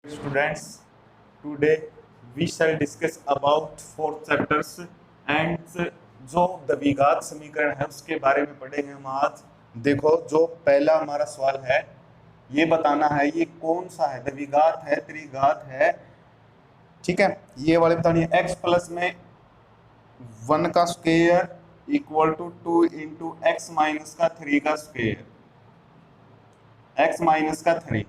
Students, today we shall discuss about four chapters and जो द्विघात समीकरण है उसके बारे में पढ़ेंगे हम आज। देखो, जो पहला हमारा सवाल है ये बताना है ये कौन सा है, द्विघात है, त्रिघात है, ठीक है। ये वाले बतानी है x प्लस में 1 का square equal to 2 into x minus का 3 का स्क्वायर, x माइनस का 3।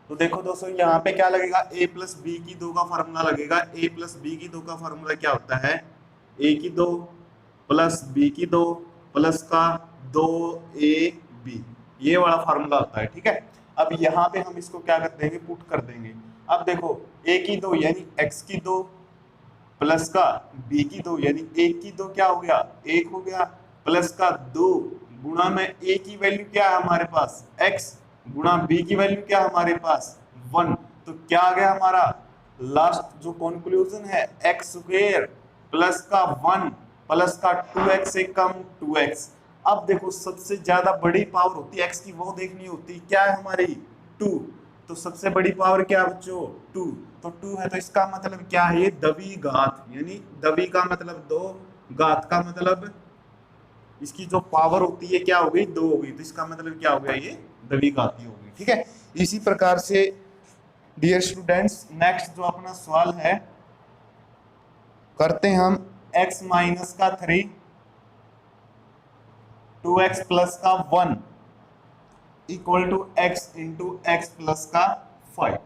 तो देखो दोस्तों यहाँ पे क्या लगेगा, a प्लस बी की 2 का फार्मूला लगेगा। a प्लस बी की 2 का फार्मूला क्या होता है, a की 2 प्लस b की 2 प्लस का 2ab, ये वाला फार्मूला होता है, ठीक है। अब यहाँ पे हम इसको क्या कर देंगे, पुट कर देंगे। अब देखो a की 2 यानी x की 2 प्लस का b की 2 यानी a की 2 क्या हो गया, 1 हो गया, प्लस का 2 गुणा में a की वैल्यू क्या है हमारे पास x, गुणा b की वैल्यू क्या हमारे पास 1। तो क्या आ गया हमारा लास्ट जो कंक्लूजन है, एक्स स्क्वायर प्लस का 1 प्लस का 2x से कम 2x। अब देखो सबसे ज्यादा बड़ी पावर होती है x की, वो देखनी होती है, क्या है हमारी 2। तो सबसे बड़ी पावर क्या बच्चों 2, तो 2 है, तो इसका मतलब क्या है, ये द्विघात, यानी द्वि का मतलब 2, घात का मतलब इसकी जो पावर होती है क्या हो गई 2 हो गई, तो इसका मतलब क्या हो गया, ये द्विघाती हो गई, ठीक है। इसी प्रकार से डियर स्टूडेंट्स नेक्स्ट जो अपना सवाल है करते हैं हम, x माइनस का 3 2x प्लस का 1 equal to x into x plus का 5।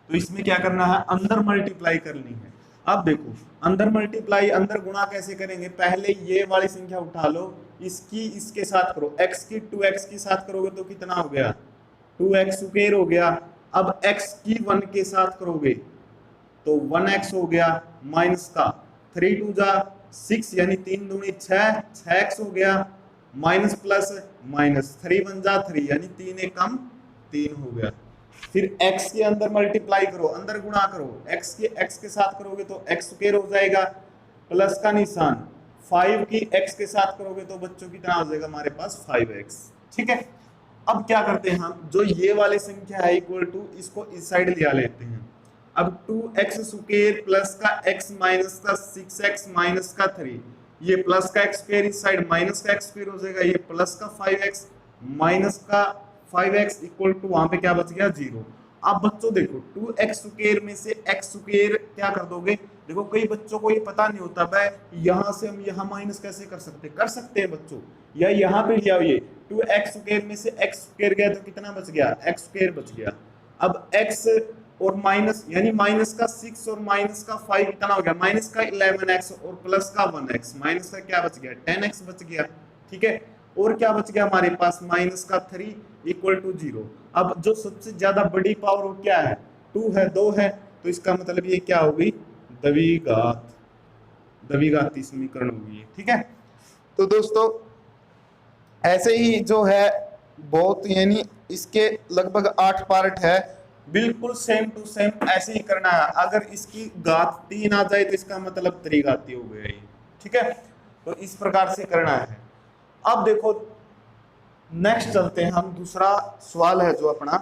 तो इसमें क्या करना है, अंदर मल्टीप्लाई करनी है। अब देखो अंदर मल्टीप्लाई, अंदर गुणा कैसे करेंगे, पहले ये वाली संख्या उठा लो, इसकी इसके साथ करो, x की 2x के साथ करोगे तो कितना हो गया 2x स्क्वायर हो गया। अब x की 1 के साथ करोगे तो 1x हो गया, माइनस का 3 2 जा 6 यानी 3 दूनी 6 6x हो गया, माइनस प्लस माइनस 3 1 जा 3 यानी 3 एक कम 3 हो गया। फिर x के अंदर मल्टीप्लाई करो, अंदर गुणा करो, x के साथ करोगे तो x स्क्वायर हो जाएगा, प्लस का निशान 5 की x के साथ करोगे तो बच्चों कितना हो जाएगा हमारे पास 5x, ठीक है। अब क्या करते हैं हम, जो ये वाली संख्या है इक्वल टू, इसको इस साइड ले लेते हैं। अब 2x स्क्वायर प्लस का x माइनस का 6x माइनस का 3, ये प्लस का x स्क्वायर इस साइड माइनस का x स्क्वायर हो जाएगा, ये प्लस का 5x माइनस का 5x इक्वल टू वहां पे क्या बच गया 0। अब बच्चों देखो 2x स्क्वायर में से x स्क्वायर क्या कर दोगे, देखो कई बच्चों को ये पता नहीं होता भाई यहाँ से हम यहाँ माइनस कैसे कर सकते हैं बच्चों, या यहाँ पे लिया ये 2x स्क्वायर में से x स्क्वायर गया तो कितना बच गया x स्क्वायर बच गया। अब x और माइनस यानी माइनस का 6 और माइनस का 5 कितना हो गया, माइनस का 11x और प्लस का 1x, माइनस का क्या बच गया 10x बच गया, ठीक है। और क्या बच गया हमारे पास माइनस का 3 इक्वल टू 0। अब जो सबसे ज्यादा बड़ी पावर वो क्या है 2 है, 2 है, तो इसका मतलब ये क्या होगी द्विघाती समीकरण होगी, ठीक है। तो दोस्तों ऐसे ही जो है बहुत, यानी इसके लगभग 8 पार्ट है, बिल्कुल सेम टू सेम ऐसे ही करना है। अगर इसकी घात 3 आ जाए तो इसका मतलब त्रिघाती हो गया ये, ठीक है। तो इस प्रकार से करना है। अब देखो नेक्स्ट चलते हैं हम, दूसरा सवाल है जो अपना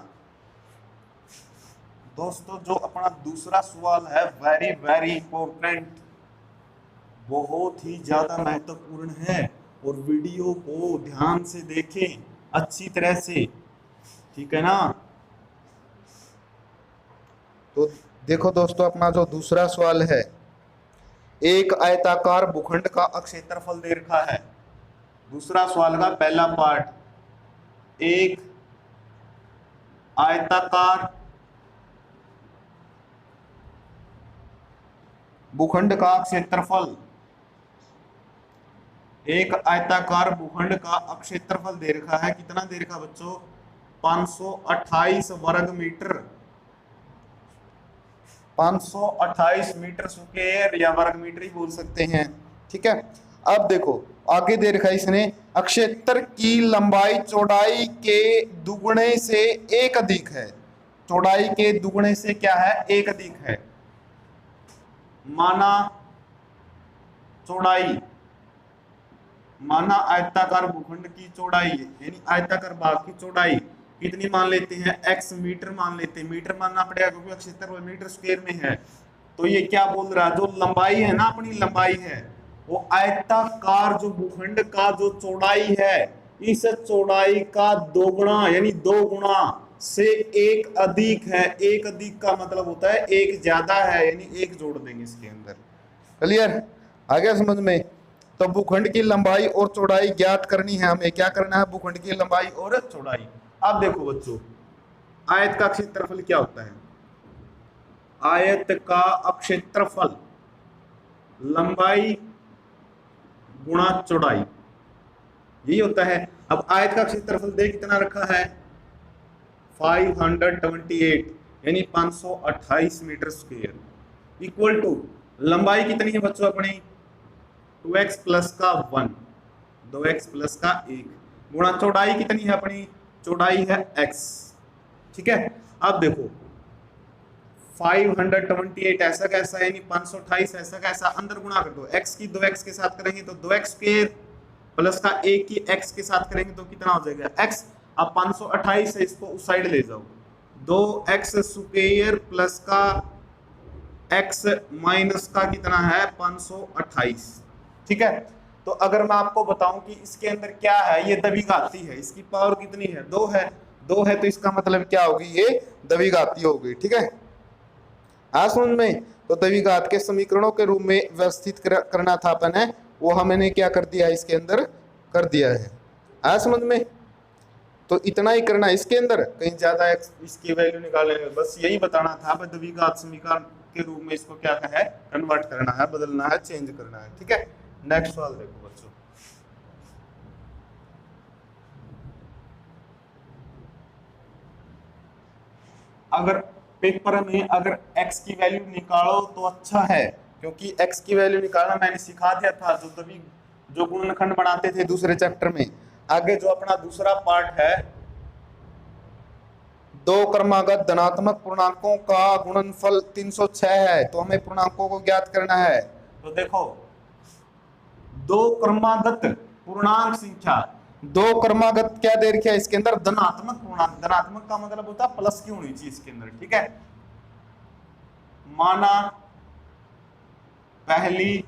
दोस्तों, जो अपना दूसरा सवाल है वेरी वेरी इंपॉर्टेंट, बहुत ही ज्यादा महत्वपूर्ण है, और वीडियो को ध्यान से देखें अच्छी तरह से, ठीक है ना। तो देखो दोस्तों अपना जो दूसरा सवाल है, एक आयताकार भूखंड का क्षेत्रफल दे रखा है। दूसरा सवाल का पहला पार्ट, एक आयताकार भूखंड का क्षेत्रफल, एक आयताकार भूखंड का क्षेत्रफल दे रखा है, कितना दे रखा बच्चों 528 वर्ग मीटर, 528 मीटर स्क्वायर या वर्ग मीटर ही बोल सकते हैं, ठीक है। अब देखो आगे दे रखा है इसने, क्षेत्र की लंबाई चौड़ाई के दुगुने से एक अधिक है, चौड़ाई के दुगुने से क्या है एक अधिक है। माना चौड़ाई, माना आयताकार भूखंड की चौड़ाई यानी आयताकार भाग की चौड़ाई कितनी मान लेते हैं, x मीटर मान लेते हैं। मीटर मानना पड़ेगा क्योंकि क्षेत्रफल मीटर स्क्वायर में है। तो ये क्या बोल रहा है, जो लंबाई है ना, अपनी लंबाई है, वो आयताकार जो भूखंड का जो चौड़ाई है, इस चौड़ाई का दोगुना यानी 2 गुना से एक अधिक है। एक अधिक का मतलब होता है एक ज्यादा है, यानी एक जोड़ देंगे इसके अंदर। क्लियर, आ गया समझ में। तो भूखंड की लंबाई और चौड़ाई ज्ञात करनी है हमें। क्या करना है, भूखंड की लंबाई और चौड़ाई। अब देखो बच्चों, आयत का क्षेत्रफल क्या होता है, आयत का क्षेत्रफल लंबाई गुणा चौड़ाई, यही होता है। अब आयत का क्षेत्रफल देख कितना रखा है, 528 यानी 528 मीटर स्क्वायर इक्वल टू लंबाई कितनी है बच्चों अपनी, 2x प्लस का 1, 2x प्लस का 1 गुणा चौड़ाई कितनी है अपनी, चौड़ाई है x। ठीक है, अब देखो 528 ऐसा कैसा यानी 528 ऐसा कैसा, अंदर गुणा कर दो, x की 2x के साथ करेंगे तो 2x स्क्वायर प्लस का 1 की x के साथ करेंगे तो कितना हो जाएगा x। अब 528 है, इसको उस साइड ले जाओ, 2x स्क्वायर प्लस का x माइनस का कितना है 528। ठीक है, तो अगर मैं आपको बताऊं कि इसके अंदर क्या है, ये द्विघाती है, इसकी पावर कितनी है, 2 है, 2 है, तो इसका मतलब क्या होगी, ये द्विघाती होगी। ठीक है, आ समझ में। तो द्विघात के समीकरणों के रूप में व्यवस्थित करना था अपन है, वो हमने क्या कर दिया, इसके अंदर कर दिया है। आ समझ में। तो इतना ही करना इसके अंदर, कहीं ज्यादा इसकी वैल्यू निकालेंगे, बस यही बताना था। द्विघात समीकरण के रूप में इसको क्या है, कन्वर्ट करना है, बदलना है, चेंज करना है। ठीक है, नेक्स्ट सवाल देखो बच्चों, अगर पेपर में अगर x की वैल्यू निकालो तो अच्छा है, क्योंकि x की वैल्यू निकालना मैंने सिखा दिया था, जो गुणनखंड बनाते थे दूसरे चैप्टर में। आगे जो अपना दूसरा पार्ट है, 2 क्रमागत धनात्मक पूर्णांकों का गुणनफल 306 है, तो हमें पूर्णांकों को ज्ञात करना है। तो देखो 2 क्रमागत पूर्णांक संख्या, 2 क्रमागत क्या दे रखा है इसके अंदर, धनात्मक पूर्णांक। धनात्मक का मतलब होता है प्लस की होनी चाहिए इसके अंदर। ठीक है, माना पहली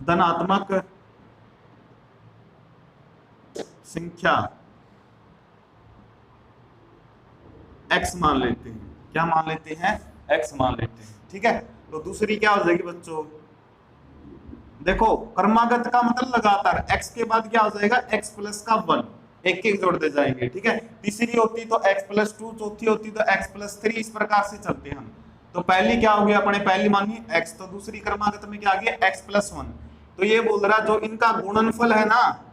धनात्मक संख्या x मान लेते हैं, क्या मान लेते हैं, x मान लेते हैं। ठीक है, तो दूसरी क्या हो जाएगी बच्चों, देखो क्रमागत का मतलब लगातार, x के बाद क्या हो जाएगा, x प्लस का 1, एक एक जोड़ते जाएंगे। ठीक है, तीसरी होती तो x प्लस 2, चौथी होती तो x प्लस 3, इस प्रकार से चलते हैं हम। तो पहली क्या हो गया अपने, पहली मानी x, तो दूसरी क्रमागत में क्या आ गया, x प्लस 1। तो ये बोल रहा जो इनका गुणनफल है ना,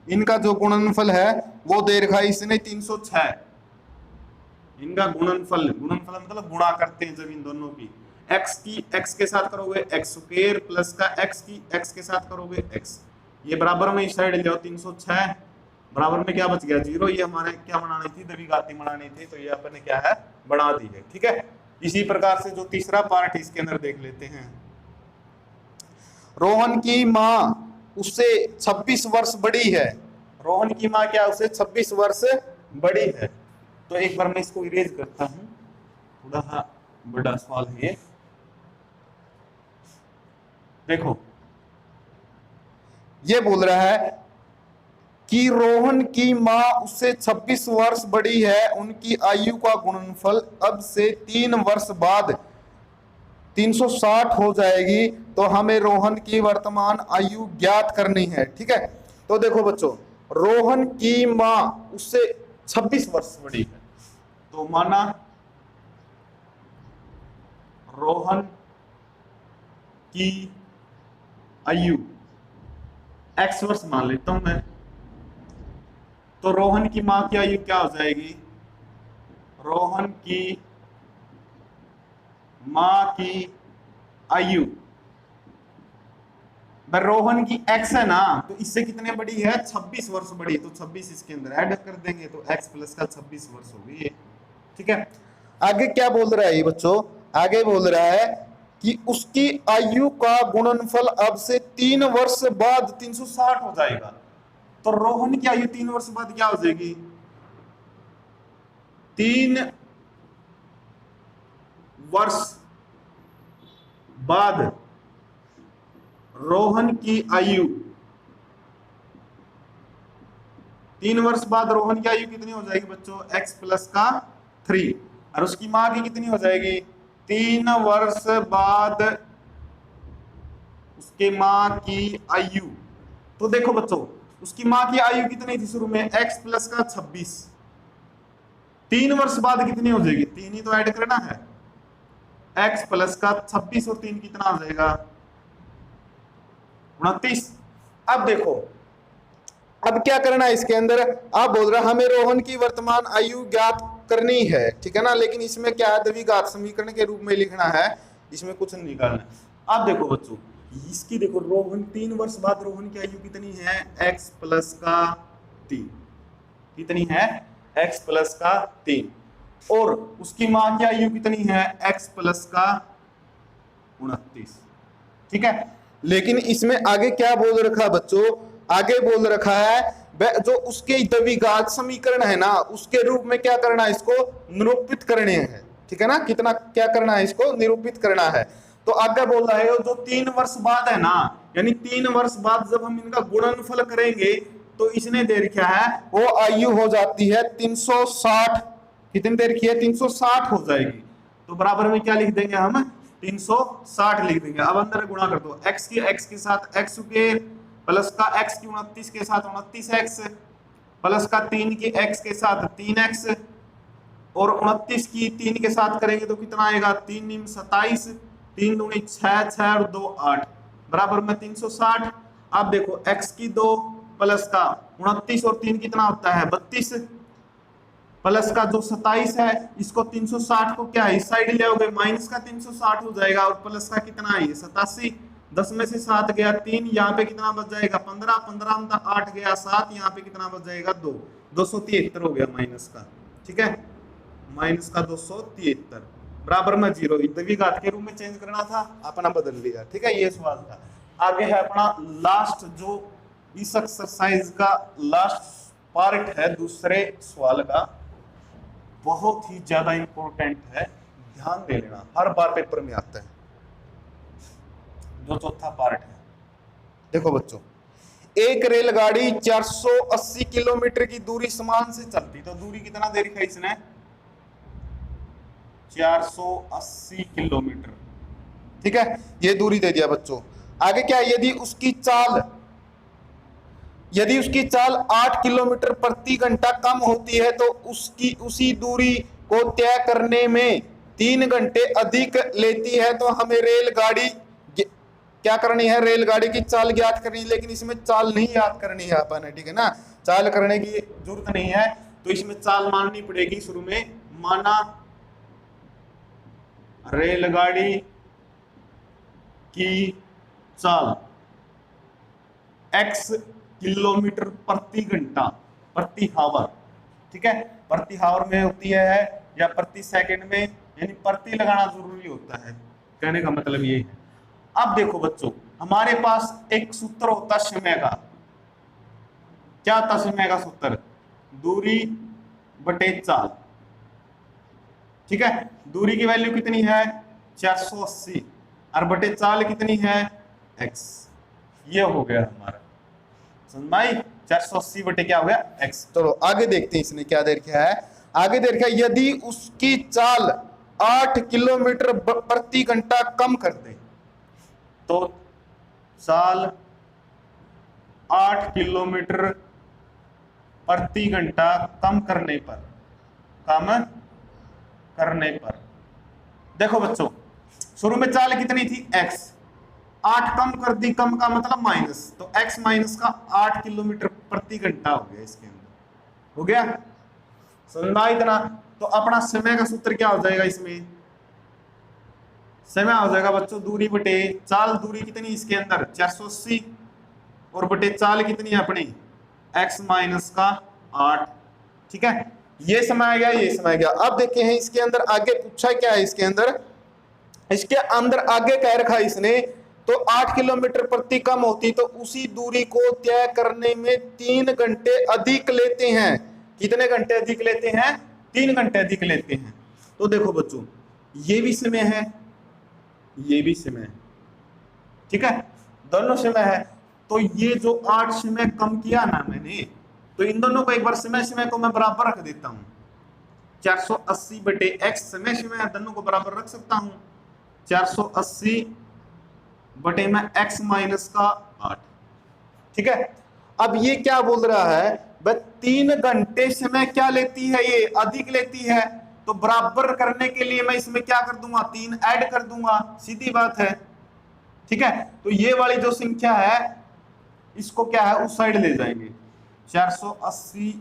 इनका जो गुणनफल है वो दे रखा है इसने 306। इनका गुणनफल, गुणनफल मतलब गुणा करते हैं जब इन दोनों की, x की x के साथ करोगे x स्क्वायर प्लस का x की x के साथ करोगे x, ये बराबर में इस साइड ले जाओ, 306 बराबर में क्या बच गया 0। ये हमारे क्या बनानी थी, द्विघाती बनानी थी, तो ये अपन ने क्या है बना दी है। ठीक है, इसी प्रकार से जो तीसरा पार्ट इसके अंदर देख लेते हैं, रोहन की माँ उससे 26 वर्ष बड़ी है। रोहन की माँ क्या उससे 26 वर्ष बड़ी है। तो एक बार मैं इसको इरेज करता हूं, थोड़ा बड़ा सवाल है ये। देखो ये बोल रहा है कि रोहन की माँ उससे 26 वर्ष बड़ी है, उनकी आयु का गुणनफल अब से 3 वर्ष बाद 360 हो जाएगी, तो हमें रोहन की वर्तमान आयु ज्ञात करनी है। ठीक है, तो देखो बच्चों, रोहन की माँ उससे 26 वर्ष बड़ी है, तो माना रोहन की आयु x वर्ष मान लेता हूं मैं, तो रोहन की मां की आयु क्या हो जाएगी, रोहन की मां की आयु, रोहन की x है ना, तो इससे कितने बड़ी है, 26 वर्ष बड़ी, तो 26 इसके अंदर ऐड कर देंगे तो x प्लस का 26 वर्ष होगी ये। ठीक है, आगे क्या बोल रहा है ये बच्चों, आगे बोल रहा है कि उसकी आयु का गुणनफल अब से 3 वर्ष बाद 360 हो जाएगा। तो रोहन की आयु 3 वर्ष बाद क्या हो जाएगी? 3 वर्ष बाद रोहन की आयु 3 वर्ष बाद रोहन की आयु कितनी हो जाएगी बच्चों? x प्लस का 3। और उसकी मां की कितनी हो जाएगी? 3 वर्ष बाद उसके मां की आयु, तो देखो बच्चों उसकी मां की आयु कितनी थी शुरू में? x प्लस का 26। 3 वर्ष बाद कितनी हो जाएगी? 3 ही तो ऐड करना है। x प्लस का 26 और 3 कितना हो जाएगा? 29। अब देखो अब क्या करना है इसके अंदर? आप बोल रहे हमें रोहन की वर्तमान आयु ज्ञात करनी है, ठीक है ना, लेकिन इसमें क्या है? द्विघात समीकरण के रूप में लिखना है, इसमें कुछ नहीं निकालना है। अब देखो बच्चों इसकी देखो रोहन 3 वर्ष बाद रोहन की आयु कितनी है? x प्लस का 3। कितनी है? x प्लस का 3। और उसकी मां की आयु कितनी है? x प्लस का 29। ठीक है, लेकिन इसमें आगे क्या बोल रखा बच्चों? आगे बोल रखा है जो उसके द्विघात समीकरण है ना उसके रूप में क्या करना है? इसको निरूपित करने हैं, ठीक है ना। कितना क्या करना है? इसको निरूपित करना है। तो आगे बोल रहा है जो 3 वर्ष बाद है ना, यानी 3 वर्ष बाद जब हम इनका गुणनफल करेंगे तो इसने दे रखा है वो आयु हो जाती है 360। कितनी दे रखी है? 360 हो जाएगी। तो बराबर में क्या लिख देंगे हम? 360 लिख देंगे। अब अंदर गुणा कर दो, x के साथ x के प्लस का x की 29 के साथ 29x प्लस का 3 की x के साथ 3x और 29 की 3 के साथ करेंगे तो कितना आएगा? 3 × 27, 3 दूनी 6, 6 और 2 8 बराबर में 360। अब देखो x की 2 प्लस का 29 और 3 कितना होता है? 32 प्लस का जो 27 है इसको 360 को क्या है इस साइड ले आओगे माइनस का 360 हो जाएगा और प्लस का कितना है? 87। 10 में से 7 गया 3, यहाँ पे कितना बच जाएगा? 15, 15 में 8 गया 7, यहाँ पे कितना बच जाएगा? 2, 273 हो गया माइनस का। ठीक है, माइनस का 273 बराबर में 0। द्विघात के रूप में चेंज करना था, अपना बदल लिया। ठीक है, ये सवाल था। आगे है अपना लास्ट, जो इस एक्सरसाइज का लास्ट पार्ट है दूसरे सवाल का, बहुत ही ज्यादा इंपॉर्टेंट है, ध्यान दे लेना, हर बार पेपर में आता है। जो चौथा पार्ट है, देखो बच्चों, एक रेलगाड़ी 480 किलोमीटर की दूरी समान से चलती, तो दूरी कितना दे रखा है इसने? 480 किलोमीटर। ठीक है, ये दूरी दे दिया बच्चों। आगे क्या है? यदि उसकी चाल 8 किलोमीटर प्रति घंटा कम होती है तो उसी दूरी को तय करने में 3 घंटे अधिक लेती है, तो हमें रेलगाड़ी क्या करनी है? रेलगाड़ी की चाल ज्ञात करनी है। लेकिन इसमें चाल नहीं याद करनी है अपन ने, ठीक है ना, चाल करने की जरूरत नहीं है। तो इसमें चाल माननी पड़ेगी शुरू में। माना रेलगाड़ी की चाल x किलोमीटर प्रति घंटा, प्रति हावर, ठीक है, प्रति हावर में होती है या प्रति सेकंड में, यानी प्रति लगाना जरूरी होता है, कहने का मतलब ये है। अब देखो बच्चों, हमारे पास एक सूत्र होता समय का। क्या होता समय का सूत्र? दूरी बटे चाल। ठीक है, दूरी की वैल्यू कितनी है? 480 और बटे चाल कितनी है? x। ये हो गया हमारा, समझ में आई? 480 बटे क्या हो गया? x। चलो आगे देखते हैं इसने क्या दे रखा है। आगे दे रखा है यदि उसकी चाल 8 किलोमीटर प्रति घंटा कम कर दे, तो चाल 8 किलोमीटर प्रति घंटा कम करने पर, देखो बच्चों, शुरू में चाल कितनी थी? x। 8 कम कर दी, कम का मतलब माइनस, तो x माइनस का 8 किलोमीटर प्रति घंटा हो गया इसके अंदर। हो गया, समझा इतना? तो अपना समय का सूत्र क्या हो जाएगा इसमें? समय हो जाएगा बच्चों दूरी बटे चाल। दूरी कितनी इसके अंदर? 480 और बटे चाल कितनी है अपनी? x माइनस का 8। ठीक है, ये समय आ गया, ये समय आ गया। अब देखे हैं इसके अंदर आगे पूछा क्या है। इसके अंदर आगे कह रखा है इसने तो 8 किलोमीटर प्रति कम होती तो उसी दूरी को तय करने में 3 घंटे अधिक लेते हैं। कितने घंटे अधिक लेते हैं? 3 घंटे अधिक लेते हैं। तो देखो बच्चों, ये भी समय है, ये भी समय है, ठीक है, दोनों समय है। तो ये जो 8 समय कम किया ना मैंने, तो इन दोनों को एक बार समय समय को मैं बराबर रख देता हूं। 480 बटे x समय समय दोनों को बराबर रख सकता हूं। 480 बटे में x माइनस का 8, ठीक है। अब ये क्या बोल रहा है, बस 3 घंटे समय क्या लेती है, ये अधिक लेती है। तो बराबर करने के लिए मैं इसमें क्या कर दूंगा, 3 ऐड कर दूंगा, सीधी बात है, ठीक है। तो ये वाली जो संख्या है इसको क्या है, उस साइड ले जाएंगे। 480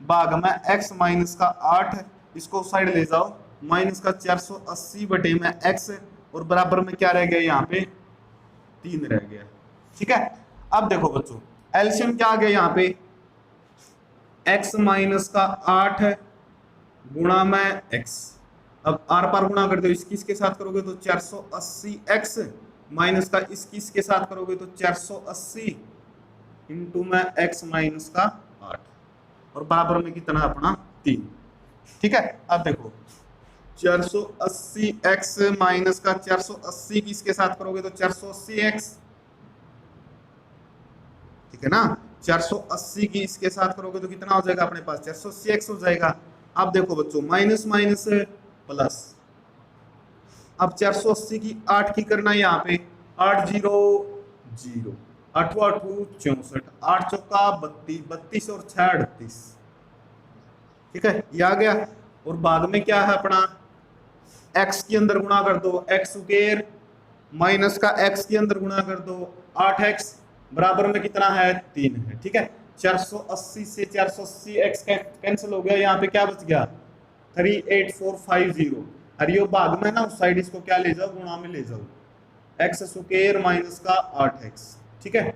भाग में x माइनस का 8, इसको उस साइड ले जाओ, माइनस का 480 बटे में x, और बराबर में क्या रह गया, यहाँ पे 3 रह गया, ठीक है। अब देखो बच्चों, एलसीएम क्या आ गया यहाँ पे, x माइनस का 8 गुणा में x। अब आर पार गुणा कर दो, 21 के साथ करोगे तो 480x माइनस का 21 के साथ करोगे तो 480 इंटू में x माइनस का 8, और बराबर में कितना अपना 3, ठीक है। अब देखो 480x माइनस का 480 की इसके साथ करोगे तो 480x, ठीक है ना। 480 की इसके साथ करोगे तो कितना हो जाएगा अपने पास, 480x हो जाएगा। अब देखो बच्चों, माइनस माइनस प्लस, अब 480 की 8 की करना है यहाँ पे, 8 0 0, 8 8 64, 8 चौका 32, 32 और 6 38, ठीक है, ये आ गया। और बाद में क्या है अपना, x के अंदर गुणा कर दो, x स्क्वायर माइनस का x के अंदर गुणा कर दो, 8x बराबर में कितना है, 3 है, ठीक है। 480 से 480x कैंसिल हो गया, यहाँ पे क्या बच गया, 38450, और ये भाग में ना उस साइड इसको क्या ले जाओ, गुणा में ले जाओ, x स्क्वायर माइनस का 8x, ठीक है।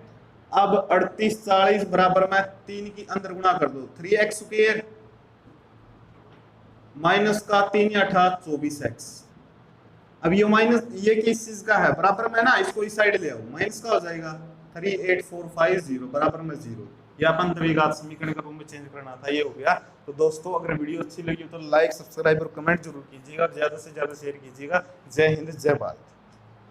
अब 38 40 बराबर में 3 की अंदर गुणा कर दो, 3x स्क्वायर माइनस का 3 8 24x। अब ये माइनस ये किस चीज का है, बराबर में ना, इसको इस साइड ले आओ, माइनस का हो जाएगा 38450 बराबर में 0। ये अपन द्विघात समीकरण का रूप में चेंज करना था, ये हो गया। तो दोस्तों अगर वीडियो अच्छी लगी हो तो लाइक सब्सक्राइब और कमेंट जरूर कीजिएगा, ज्यादा से ज्यादा शेयर कीजिएगा। जय हिंद, जय भारत।